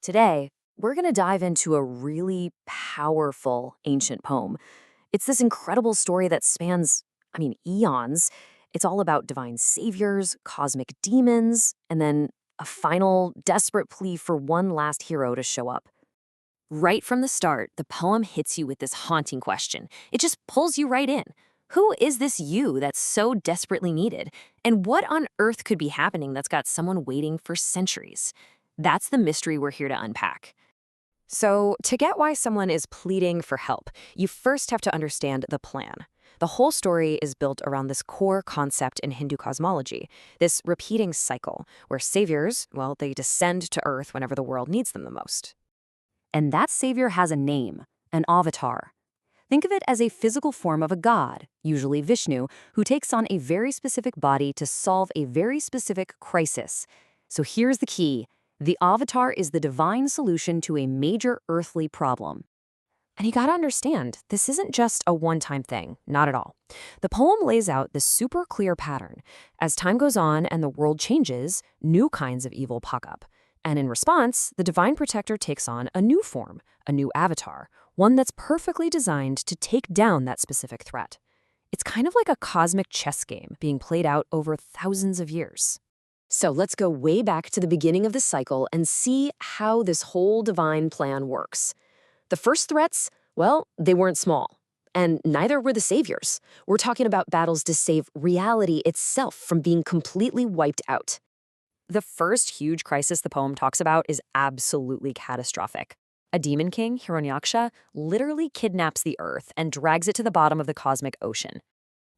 Today, we're going to dive into a really powerful ancient poem. It's this incredible story that spans, eons. It's all about divine saviors, cosmic demons, and then a final desperate plea for one last hero to show up. Right from the start, the poem hits you with this haunting question. It just pulls you right in. Who is this you that's so desperately needed? And what on earth could be happening that's got someone waiting for centuries? That's the mystery we're here to unpack. So, to get why someone is pleading for help, you first have to understand the plan. The whole story is built around this core concept in Hindu cosmology, this repeating cycle where saviors, well, they descend to Earth whenever the world needs them the most. And that savior has a name, an avatar. Think of it as a physical form of a god, usually Vishnu, who takes on a very specific body to solve a very specific crisis. So here's the key. The avatar is the divine solution to a major earthly problem. And you gotta understand, this isn't just a one-time thing, not at all. The poem lays out this super clear pattern. As time goes on and the world changes, new kinds of evil pop up. And in response, the divine protector takes on a new form, a new avatar, one that's perfectly designed to take down that specific threat. It's kind of like a cosmic chess game being played out over thousands of years. So let's go way back to the beginning of the cycle and see how this whole divine plan works. The first threats, well, they weren't small. And neither were the saviors. We're talking about battles to save reality itself from being completely wiped out. The first huge crisis the poem talks about is absolutely catastrophic. A demon king, Hiranyaksha, literally kidnaps the earth and drags it to the bottom of the cosmic ocean.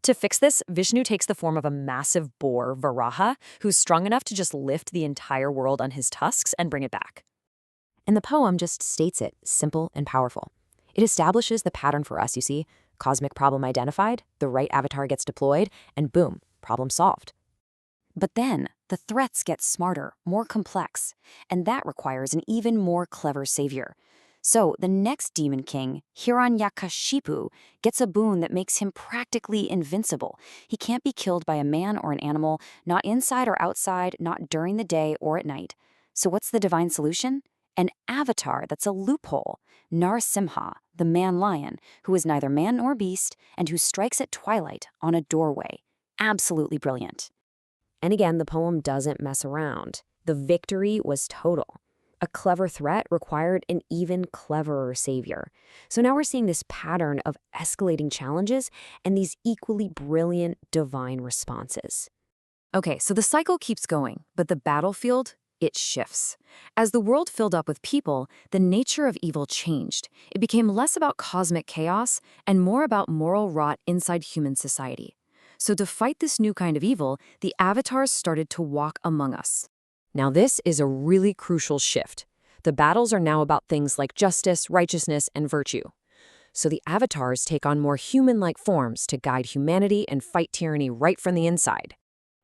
To fix this, Vishnu takes the form of a massive boar, Varaha, who's strong enough to just lift the entire world on his tusks and bring it back. And the poem just states it, simple and powerful. It establishes the pattern for us, you see. Cosmic problem identified, the right avatar gets deployed, and boom, problem solved. But then, the threats get smarter, more complex, and that requires an even more clever savior. So, the next demon king, Hiranyakashipu, gets a boon that makes him practically invincible. He can't be killed by a man or an animal, not inside or outside, not during the day or at night. So what's the divine solution? An avatar that's a loophole, Narsimha, the man-lion, who is neither man nor beast and who strikes at twilight on a doorway. Absolutely brilliant. And again, the poem doesn't mess around. The victory was total. A clever threat required an even cleverer savior. So now we're seeing this pattern of escalating challenges and these equally brilliant divine responses. Okay, so the cycle keeps going, but the battlefield, it shifts. As the world filled up with people, the nature of evil changed. It became less about cosmic chaos and more about moral rot inside human society. So to fight this new kind of evil, the avatars started to walk among us. Now this is a really crucial shift. The battles are now about things like justice, righteousness, and virtue. So the avatars take on more human-like forms to guide humanity and fight tyranny right from the inside.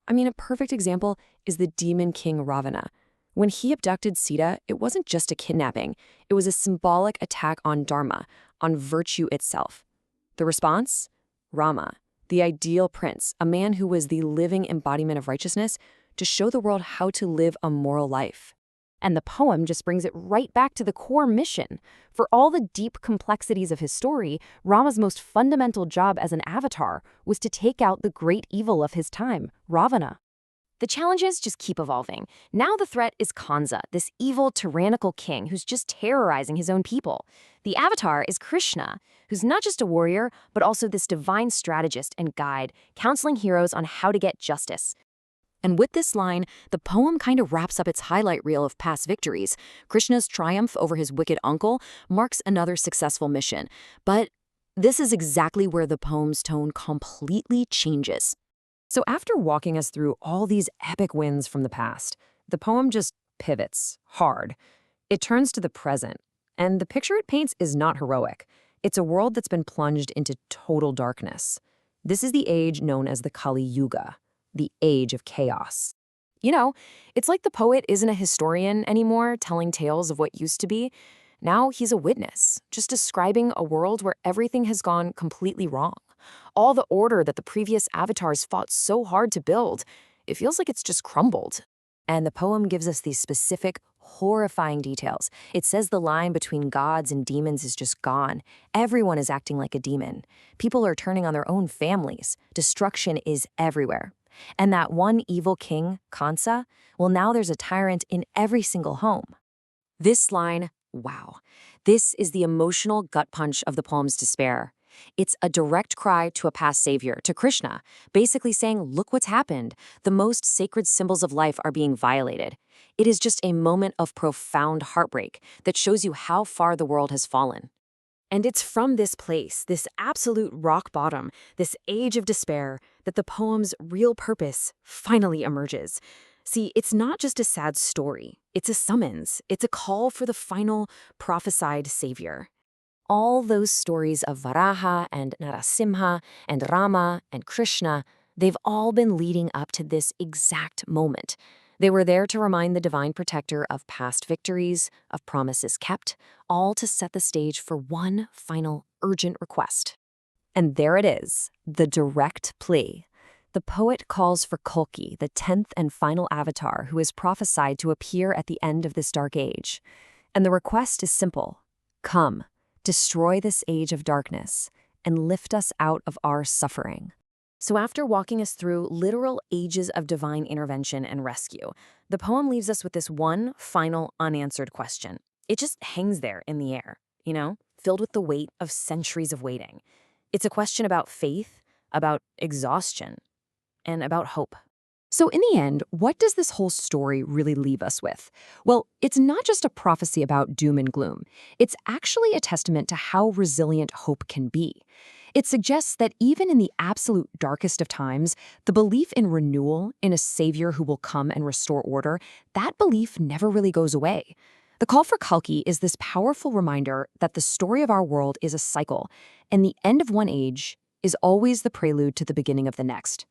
A perfect example is the demon king Ravana. When he abducted Sita, it wasn't just a kidnapping. It was a symbolic attack on dharma, on virtue itself. The response? Rama, the ideal prince, a man who was the living embodiment of righteousness, to show the world how to live a moral life. And the poem just brings it right back to the core mission. For all the deep complexities of his story, Rama's most fundamental job as an avatar was to take out the great evil of his time, Ravana. The challenges just keep evolving. Now the threat is Kansa, this evil, tyrannical king who's just terrorizing his own people. The avatar is Krishna, who's not just a warrior, but also this divine strategist and guide, counseling heroes on how to get justice. And with this line, the poem kind of wraps up its highlight reel of past victories. Krishna's triumph over his wicked uncle marks another successful mission. But this is exactly where the poem's tone completely changes. So after walking us through all these epic wins from the past, the poem just pivots hard. It turns to the present, and the picture it paints is not heroic. It's a world that's been plunged into total darkness. This is the age known as the Kali Yuga, the age of chaos. It's like the poet isn't a historian anymore telling tales of what used to be. Now he's a witness, just describing a world where everything has gone completely wrong. All the order that the previous avatars fought so hard to build, it feels like it's just crumbled. And the poem gives us these specific, horrifying details. It says the line between gods and demons is just gone. Everyone is acting like a demon. People are turning on their own families. Destruction is everywhere. And that one evil king, Kansa, well, now there's a tyrant in every single home. This line, wow. This is the emotional gut punch of the poem's despair. It's a direct cry to a past savior, to Krishna, basically saying, look what's happened. The most sacred symbols of life are being violated. It is just a moment of profound heartbreak that shows you how far the world has fallen. And it's from this place, this absolute rock bottom, this age of despair, that the poem's real purpose finally emerges. See, it's not just a sad story. It's a summons. It's a call for the final prophesied savior. All those stories of Varaha and Narasimha and Rama and Krishna, they've all been leading up to this exact moment. They were there to remind the divine protector of past victories, of promises kept, all to set the stage for one final urgent request. And there it is, the direct plea. The poet calls for Kalki, the 10th and final avatar who is prophesied to appear at the end of this dark age. And the request is simple. Come, destroy this age of darkness, and lift us out of our suffering. So after walking us through literal ages of divine intervention and rescue, the poem leaves us with this one final unanswered question. It just hangs there in the air, filled with the weight of centuries of waiting. It's a question about faith, about exhaustion, and about hope. So in the end, what does this whole story really leave us with? Well, it's not just a prophecy about doom and gloom. It's actually a testament to how resilient hope can be. It suggests that even in the absolute darkest of times, the belief in renewal, in a savior who will come and restore order, that belief never really goes away. The call for Kalki is this powerful reminder that the story of our world is a cycle, and the end of one age is always the prelude to the beginning of the next.